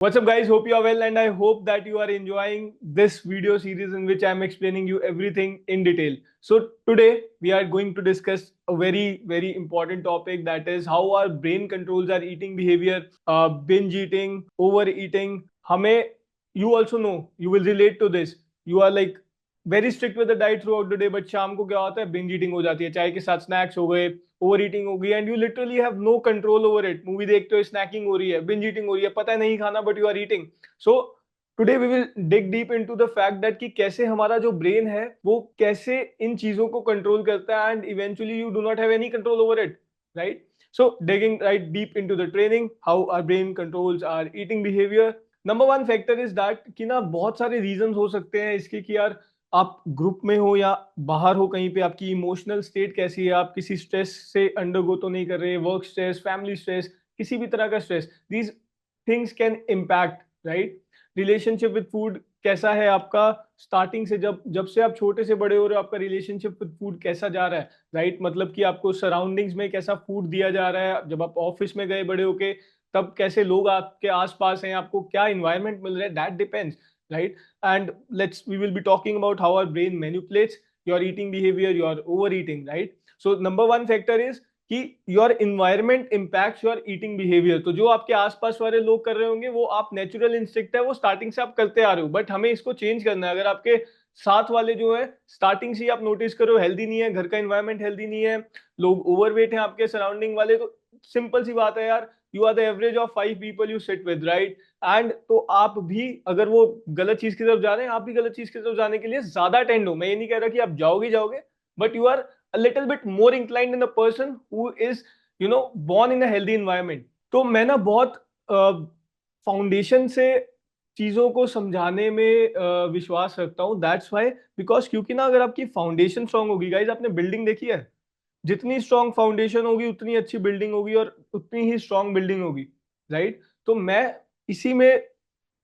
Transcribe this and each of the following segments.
What's up guys, hope you are well and I hope that you are enjoying this video series in which I am explaining you everything in detail. So today we are going to discuss a very important topic, that is how our brain controls our eating behavior, binge eating, overeating. हमें, you also know, you will relate to this. You are like very strict with the diet throughout the day, but शाम को क्या होता है, binge eating हो जाती है, चाय के साथ snacks हो गए, ओवर ईटिंग हो गई and you literally have no control over it. Movie देखते हो, स्नैकिंग हो रही है, बिंज ईटिंग हो रही है, पता है नहीं खाना but you are eating. So today we will dig deep into the fact that कि कैसे हमारा जो ब्रेन है वो कैसे इन चीजों को कंट्रोल करता है and eventually you do not have any control over it, right? So digging right deep into the training, how our brain controls our eating behaviour. Number one factor is that कि ना बहुत सारे reasons हो सकते हैं इसके कि यार आप ग्रुप में हो या बाहर हो कहीं पे, आपकी इमोशनल स्टेट कैसी है, आप किसी स्ट्रेस से अंडरगो तो नहीं कर रहे, वर्क स्ट्रेस, फैमिली स्ट्रेस, किसी भी तरह का stress, these things can impact, right? Relationship with food कैसा है आपका, स्टार्टिंग से जब जब से आप छोटे से बड़े हो रहे हो, आपका रिलेशनशिप विद फूड कैसा जा रहा है, राइट? मतलब कि आपको सराउंडिंग्स में कैसा फूड दिया जा रहा है, जब आप ऑफिस में गए बड़े होके तब कैसे लोग आपके आसपास हैं, आपको क्या इन्वायरमेंट मिल रहा है, that depends, right? And we will be talking about how our brain manipulates your eating behavior, your overeating, right? So number one factor is कि your environment impacts your eating behavior. तो जो आपके आसपास वाले लोग कर रहे होंगे वो आप नेचुरल इंस्टिंक्ट है, वो स्टार्टिंग से आप करते आ रहे हो, बट हमें इसको चेंज करना है. अगर आपके साथ वाले जो है स्टार्टिंग से आप नोटिस करो हेल्दी नहीं है, घर का इन्वायरमेंट हेल्दी नहीं है, लोग ओवरवेट हैं आपके सराउंडिंग वाले, तो सिंपल सी बात है यार, you are the average of 5 people you sit with, right? And तो आप भी अगर वो गलत चीज की तरफ जा रहे हैं, आप भी गलत चीज की तरफ जाने के लिए ज्यादा टेंड हो. मैं ये नहीं कह रहा कि आप जाओगे, but you are a little bit more inclined in a person who is born in a healthy environment. तो मैं ना बहुत फाउंडेशन से चीजों को समझाने में विश्वास रखता हूँ. दैट्स वाई, बिकॉज क्योंकि ना अगर आपकी फाउंडेशन स्ट्रांग होगी, गाइज आपने बिल्डिंग देखी है, जितनी स्ट्रांग फाउंडेशन होगी उतनी अच्छी बिल्डिंग होगी और उतनी ही स्ट्रांग बिल्डिंग होगी, राइट? तो मैं इसी में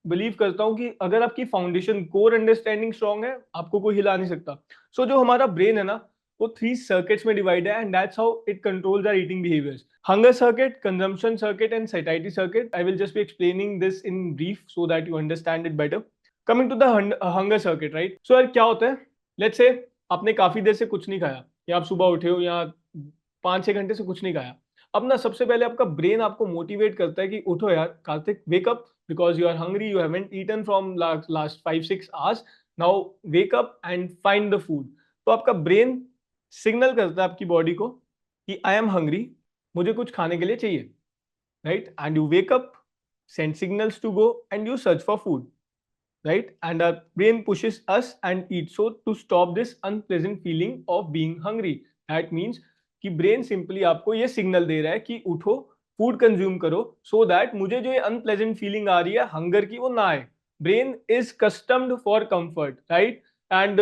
बिलीव करता हूं कि अगर आपकी फाउंडेशन कोर अंडरस्टैंडिंग स्ट्रांग है, आपको कोई हिला नहीं सकता. सो जो हमारा ब्रेन है ना, वो 3 सर्किट्स में डिवाइड है and that's how it controls our eating behaviours. Hunger circuit, consumption circuit and satisfaction circuit. I will just be explaining this in brief so that you understand it better. Coming to the hunger circuit, right? So यार क्या होता है, let's say आपने काफी देर से कुछ नहीं खाया, या आप सुबह उठे हो या 5-6 घंटे से कुछ नहीं खाया. अब ना सबसे पहले आपका ब्रेन आपको मोटिवेट करता है कि उठो यार Kartik, wake up, because you are hungry, you haven't eaten from last 5-6 hours. Now wake up and find the food. तो आपका ब्रेन सिग्नल करता है आपकी बॉडी को कि आई एम हंग्री, मुझे कुछ खाने के लिए चाहिए, right? And you wake up, send signals to go and you search for food, right? And our brain pushes us and eat. So to stop this unpleasant feeling of being hungry, that means कि brain simply आपको ये signal दे रहा है कि उठो, food consume करो, so that मुझे जो ये अनप्लेजेंट फीलिंग आ रही है हंगर की, वो ना आए. Brain is customed for comfort, right? And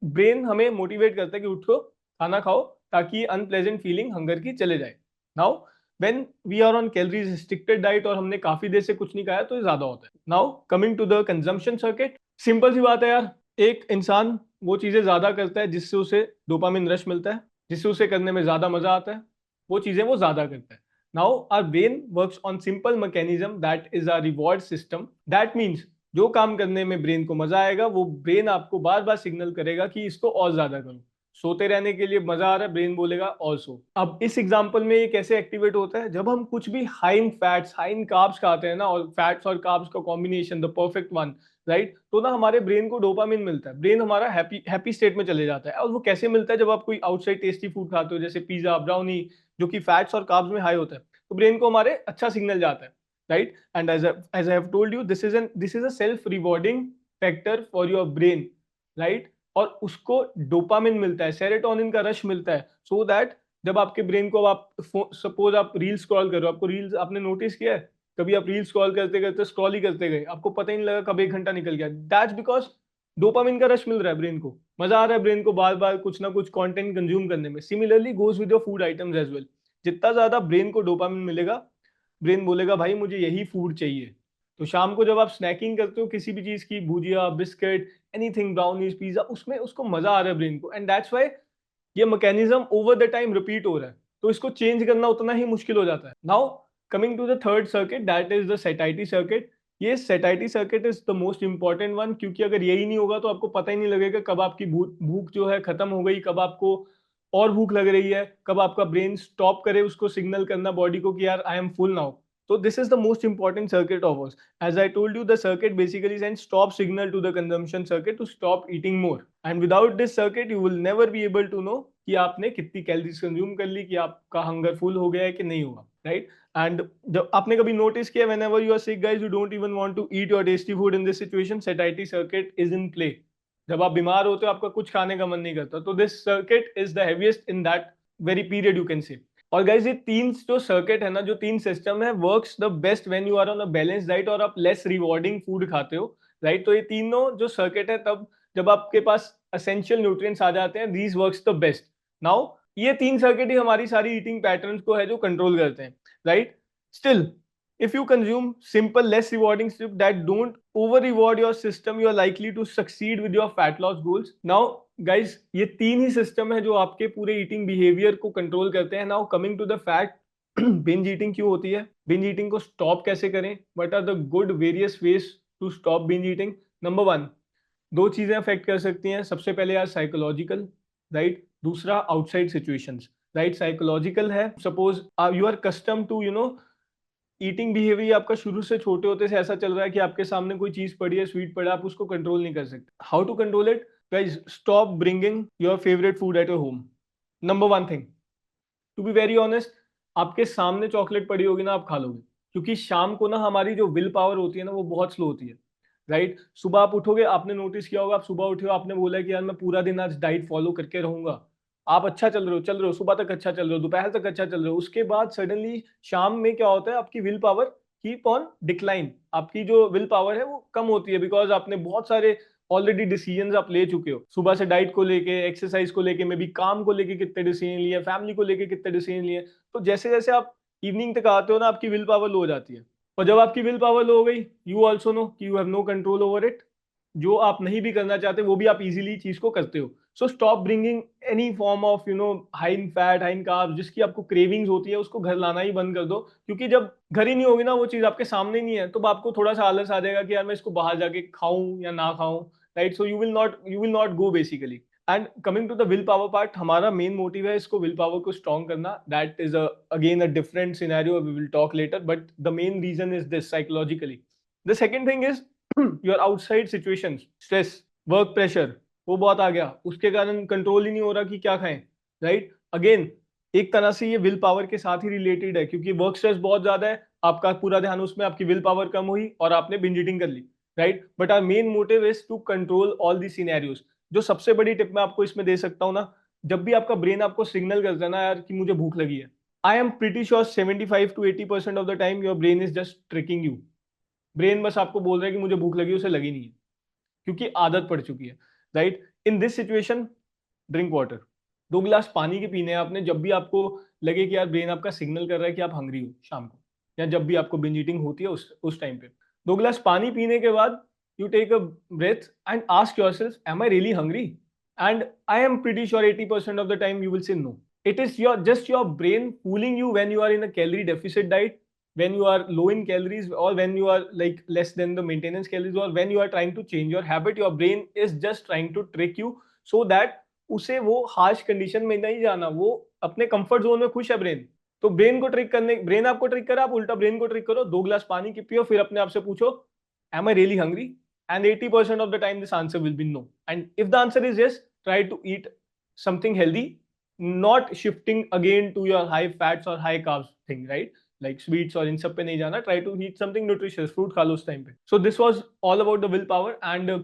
brain हमें मोटिवेट करता है कि उठो, खाना खाओ, ताकि अनप्लेजेंट फीलिंग हंगर की चले जाए. Now when we are on calories restricted diet और हमने काफी देर से कुछ नहीं खाया, तो ये ज्यादा होता है. Now coming to the consumption circuit, simple सी बात है यार, एक इंसान वो चीजें ज्यादा करता है जिससे उसे डोपामिन रश मिलता है, जिससे उसे करने में ज्यादा मजा आता है, वो चीजें वो ज्यादा करता है. Now our brain works on simple mechanism that is a reward system. That means जो काम करने में ब्रेन को मजा आएगा, वो ब्रेन आपको बार बार सिग्नल करेगा कि इसको और ज्यादा करो. सोते रहने के लिए मजा आ रहा है, ब्रेन बोलेगा ऑल्सो. अब इस एग्जांपल में ये कैसे एक्टिवेट होता है, जब हम कुछ भी high in fats, high in carbs खाते हैं ना, और फैट्स और कार्ब्स का combination, the perfect one, right? तो ना हमारे ब्रेन को डोपामिन मिलता है, ब्रेन हमारा हैप्पी स्टेट में चले जाता है. और वो कैसे मिलता है, जब आप कोई आउटसाइड टेस्टी फूड खाते हो, जैसे पिज्जा, ब्राउनी, जो कि फैट्स और कार्ब्स में हाई होता है, तो ब्रेन को हमारे अच्छा सिग्नल जाता है, right? And as I have told you, this is a self rewarding factor for your brain, right? और उसको डोपामिन मिलता है, सेरोटोनिन का रश मिलता है, सो दैट जब आपके ब्रेन को, आप सपोज आप रील स्क्रॉल कर रहे हो, आपको रील्स, आपने नोटिस किया है कभी आप रील स्क्रॉल करते करते स्क्रॉल ही करते गए, आपको पता ही नहीं लगा कब 1 घंटा निकल गया. दैट्स बिकॉज डोपामिन का रश मिल रहा है ब्रेन को, मजा आ रहा है ब्रेन को बार बार कुछ ना कुछ कंटेंट कंज्यूम करने में. Similarly goes with your food items as well. जितना ज्यादा ब्रेन को डोपामिन मिलेगा, ब्रेन बोलेगा भाई मुझे यही फूड चाहिए. तो शाम को जब आप स्नैकिंग करते हो किसी भी चीज की, भुजिया, बिस्किट, एनीथिंग, ब्राउनीज, पिज्जा, उसमें उसको मजा आ रहा है ब्रेन को, एंड दैट्स व्हाई ये mechanism over the time repeat हो रहा है. तो इसको चेंज करना उतना ही मुश्किल हो जाता है. Now coming to the third circuit, that is the satisfaction circuit. ये satiety circuit is the most important one, क्योंकि अगर यही नहीं होगा तो आपको पता ही नहीं लगेगा कब आपकी भूख जो है खत्म हो गई, कब आपको और भूख लग रही है, कब आपका ब्रेन स्टॉप करे उसको सिग्नल करना बॉडी को कि यार I am full now. So this is the most important circuit of us. As I told you, the circuit basically sends stop signal to the consumption circuit to stop eating more. And without this circuit, you will never be able to know कि आपने कितनी calories consume कर ली, कि आपका hunger full हो गया है कि नहीं हुआ, राइट? एंड जब आपने कभी नोटिस किया, whenever you are sick guys, you don't even want to eat your tasty food in this situation, satiety circuit is in play. जब आप बीमार होते हो आपका कुछ खाने का मन नहीं करता, तो this circuit is the heaviest in that very period, you can say. और गाइज ये तीन जो सर्किट है ना, जो तीन सिस्टम है, works the best when you are on a balance diet और आप लेस रिवॉर्डिंग फूड खाते हो, राइट? तो ये तीनों जो सर्किट है, तब जब आपके पास एसेंशियल न्यूट्रिएंट्स आ जाते हैं, these works the best. Now ये तीन सर्किट ही हमारी सारी ईटिंग पैटर्न्स को है जो कंट्रोल करते हैं, right? Still if you consume simple less rewarding stuff that don't over reward your system, you are likely to succeed with your fat loss goals. Now guys, ये तीन ही system है जो आपके पूरे ईटिंग बिहेवियर को control करते हैं. Now coming to the fact, binge eating क्यों होती है, बिंज ईटिंग को स्टॉप कैसे करें, what are the good various ways to stop binge eating. Number one, दो चीजें अफेक्ट कर सकती हैं. सबसे पहले यार साइकोलॉजिकल, राइट? दूसरा आउटसाइड सिचुएशंस, राइट? साइकोलॉजिकल है, suppose you are custom to eating behaviour आपका शुरू से छोटे होते से ऐसा चल रहा है कि आपके सामने कोई चीज पड़ी है, स्वीट पड़ा, आप उसको कंट्रोल नहीं कर सकते. How to control it guys? Stop bringing your favourite food at your home. Number one thing, to be very honest, आपके सामने चॉकलेट पड़ी होगी ना, आप खा लोगे, क्योंकि शाम को ना हमारी जो विल पावर होती है ना, वो बहुत स्लो होती है, राइट? सुबह आप उठोगे, आपने नोटिस किया होगा, आप सुबह उठे हो, आपने बोला कि यार मैं पूरा दिन आज डाइट फॉलो करके रहूंगा. आप अच्छा चल रहे हो, सुबह तक अच्छा चल रहे हो, दोपहर तक अच्छा चल रहे हो, उसके बाद सडनली शाम में क्या होता है, आपकी will power keep on decline. आपकी जो विल पावर है वो कम होती है, बिकॉज आपने बहुत सारे ऑलरेडी डिसीजंस आप ले चुके हो. सुबह से डाइट को लेके, एक्सरसाइज को लेके, मे बी काम को लेके कितने डिसीजन लिए, फैमिली को लेके कितने डिसीजन लिए. तो जैसे जैसे आप इवनिंग तक आते हो ना, आपकी विल पावर लो हो जाती है. और जब आपकी विल पावर लो हो गई, यू ऑल्सो नो कि you have no control over it. जो आप नहीं भी करना चाहते वो भी आप इजीली चीज को करते हो. So stop bringing any form of high in fat, high in carbs, जिसकी आपको क्रेविंग्स होती है, उसको घर लाना ही बंद कर दो. क्योंकि जब घर ही नहीं होगी ना, वो चीज आपके सामने नहीं है, तो आपको थोड़ा सा आलस आ जाएगा कि यार मैं इसको बाहर जाके खाऊं या ना खाऊं, right? So you will not go basically. And coming to the will power part, हमारा मेन मोटिव है इसको, विल पावर को स्ट्रॉन्ग करना. That is again a different scenario, we will talk later, but the main reason is this, psychologically. The second thing is your outside situation, stress, work pressure, वो बहुत आ गया, उसके कारण control ही नहीं हो रहा कि क्या खाएं, राइट? अगेन एक तरह से ये विल पावर के साथ ही रिलेटेड है, क्योंकि वर्क स्ट्रेस बहुत ज्यादा है, आपका पूरा ध्यान उसमें, आपकी विल पावर कम हुई और आपने बिंज ईटिंग कर ली, right? But our main motive is to control all the scenarios. जो सबसे बड़ी टिप मैं आपको इसमें दे सकता हूँ ना, जब भी आपका ब्रेन आपको सिग्नल करता है ना यार कि मुझे भूख लगी है, आई am pretty sure 75 to 80% of the time your brain is just tricking you. Brain बस आपको बोल रहा है कि मुझे भूख लगी, उसे लगी नहीं है, क्योंकि आदत पड़ चुकी है, right? In this situation, drink water. 2 गिलास पानी के पीने हैं आपने, जब भी आपको लगे कि यार ब्रेन आपका सिग्नल कर रहा है कि आप हंग्री हो शाम को, या जब भी आपको बिंज ईटिंग होती है उस टाइम पे. 2 गिलास पानी पीने के बाद you take a breath and ask yourself, am I really hungry? And I am pretty sure 80% of the time you will say no. It is just your brain fooling you when you are in a calorie deficit diet, when you are low in calories, or when you are like less than the maintenance calories, or when you are trying to change your habit. Your brain is just trying to trick you so that उसे वो harsh condition में नहीं जाना, वो अपने comfort zone में खुश है ब्रेन. तो ब्रेन को ट्रिक करने, ब्रेन आपको ट्रिक करे, आप उल्टा ब्रेन को ट्रिक करो. 2 गिलास पानी की पियो, फिर अपने आप से पूछो, am I really hungry? And 80% of the time this answer will be no. And if the answer is yes, try to eat something healthy, not shifting again to your high fats or high carbs thing, right? Like sweets और इन सब पे नहीं जाना. Try to eat something nutritious, fruit खा लो उस time पे. So this was all about the willpower. And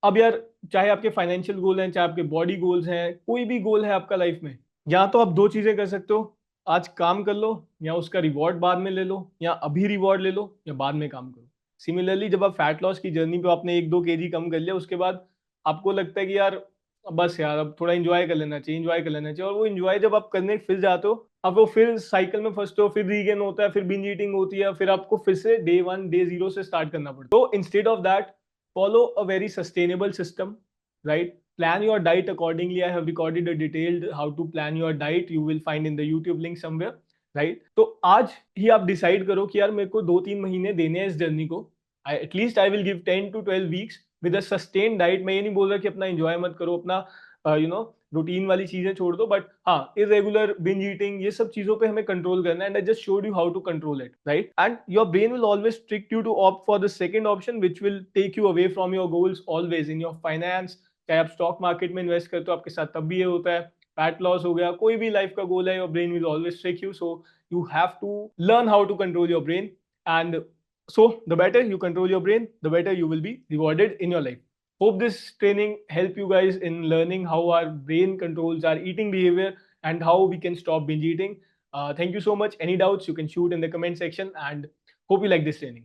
अब यार, चाहे आपके फाइनेंशियल गोल हैं, चाहे आपके बॉडी गोल्स हैं, कोई भी गोल है आपका लाइफ में, या तो आप दो चीजें कर सकते हो, आज काम कर लो, या उसका रिवॉर्ड बाद में ले लो, या अभी रिवॉर्ड ले लो, या बाद में काम करो. सिमिलरली जब आप फैट लॉस की जर्नी पे आपने 1-2 kg कम कर लिया, उसके बाद आपको लगता है कि यार बस यार अब थोड़ा इंजॉय कर लेना चाहिए, इंजॉय कर लेना चाहिए, और वो इंजॉय जब आप करने फिर जाते हो, अब वो फिर साइकिल में फंसते हो, फिर रीगेन होता है, फिर बिंज ईटिंग होती है, फिर आपको फिर से डे 1 डे 0 से स्टार्ट करना पड़ता है. तो instead of that, follow a very sustainable system, right? Plan your diet accordingly. I have recorded a detailed how to plan your diet, you will find in the YouTube link somewhere, right? तो आज ही आप decide करो कि यार मेरे को 2-3 महीने देने हैं इस जर्नी को, at least I will give 10 to 12 weeks with a sustained diet. मैं ये नहीं बोल रहा कि अपना enjoy मत करो, अपना रूटीन वाली चीजें छोड़ दो, बट हाँ, irregular binge eating, ये सब चीजों पे हमें कंट्रोल करना है, and I just showed you how to control it, right? And your brain will always trick you to opt for the second option which will take you away from your goals always in your finance. चाहे आप stock market में invest करते हो, आपके साथ तब भी ये होता है, फैट लॉस हो गया, कोई भी लाइफ का गोल है, your brain will always trick you. So you have to learn how to control your brain, and so the better you control your brain, the better you will be rewarded in your life. Hope this training help you guys in learning how our brain controls our eating behavior and how we can stop binge eating. Thank you so much. Any doubts you can shoot in the comment section, and hope you like this training.